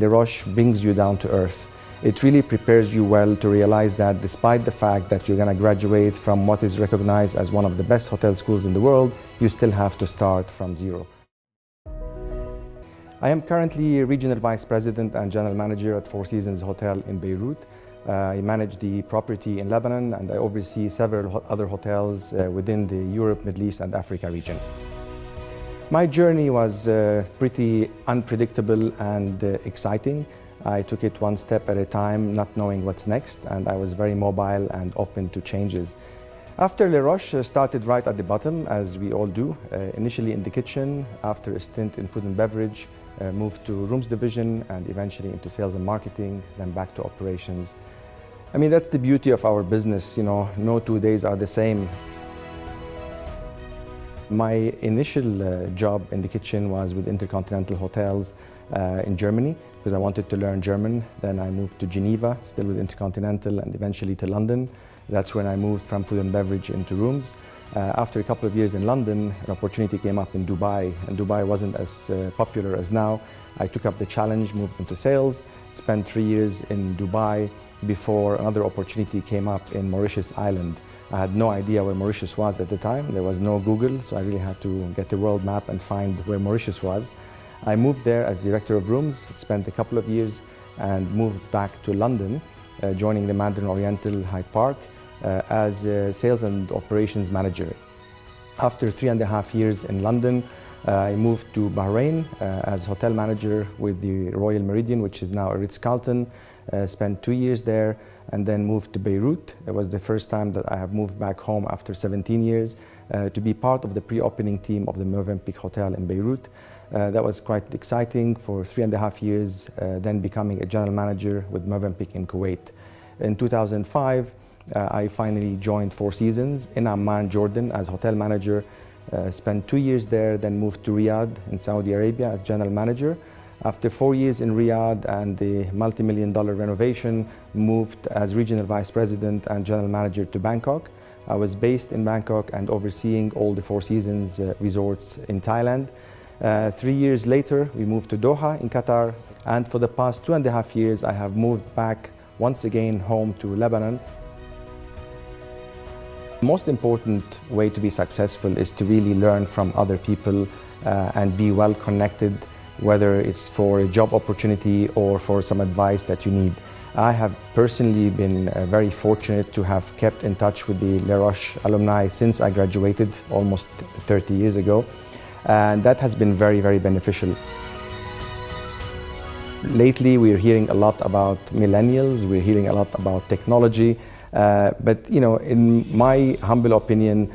Le Roches brings you down to earth. It really prepares you well to realize that despite the fact that you're going to graduate from what is recognized as one of the best hotel schools in the world, you still have to start from zero. I am currently Regional Vice President and General Manager at Four Seasons Hotel in Beirut. I manage the property in Lebanon, and I oversee several other hotels within the Europe, Middle East and Africa region. My journey was pretty unpredictable and exciting. I took it one step at a time, not knowing what's next, and I was very mobile and open to changes. After Le Roches started right at the bottom, as we all do, initially in the kitchen, after a stint in food and beverage, moved to rooms division and eventually into sales and marketing, then back to operations. I mean, that's the beauty of our business, no 2 days are the same. My initial job in the kitchen was with Intercontinental Hotels in Germany because I wanted to learn German. Then I moved to Geneva, still with Intercontinental, and eventually to London. That's when I moved from food and beverage into rooms. After a couple of years in London, an opportunity came up in Dubai, and Dubai wasn't as popular as now. I took up the challenge, moved into sales, spent 3 years in Dubai before another opportunity came up in Mauritius Island. I had no idea where Mauritius was at the time. There was no Google, so I really had to get the world map and find where Mauritius was. I moved there as director of rooms, spent a couple of years, and moved back to London, joining the Mandarin Oriental Hyde Park as a sales and operations manager. After 3.5 years in London, I moved to Bahrain as hotel manager with the Royal Meridian, which is now a Ritz-Carlton. Spent 2 years there and then moved to Beirut. It was the first time that I have moved back home after 17 years to be part of the pre-opening team of the Mövenpick Hotel in Beirut. That was quite exciting for 3.5 years, then becoming a general manager with Mövenpick in Kuwait. In 2005, I finally joined Four Seasons in Amman, Jordan as hotel manager. Spent 2 years there, then moved to Riyadh in Saudi Arabia as general manager. After 4 years in Riyadh and the multi-million-dollar renovation, moved as regional vice president and general manager to Bangkok. I was based in Bangkok and overseeing all the Four Seasons resorts in Thailand. 3 years later, we moved to Doha in Qatar, and for the past 2.5 years, I have moved back once again home to Lebanon. The most important way to be successful is to really learn from other people and be well connected, whether it's for a job opportunity or for some advice that you need. I have personally been very fortunate to have kept in touch with the Le Roches alumni since I graduated almost 30 years ago, and that has been very, very beneficial. Lately, we're hearing a lot about millennials, we're hearing a lot about technology, but in my humble opinion,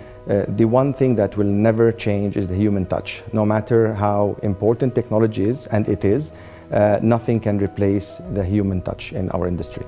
the one thing that will never change is the human touch. No matter how important technology is, and it is, nothing can replace the human touch in our industry.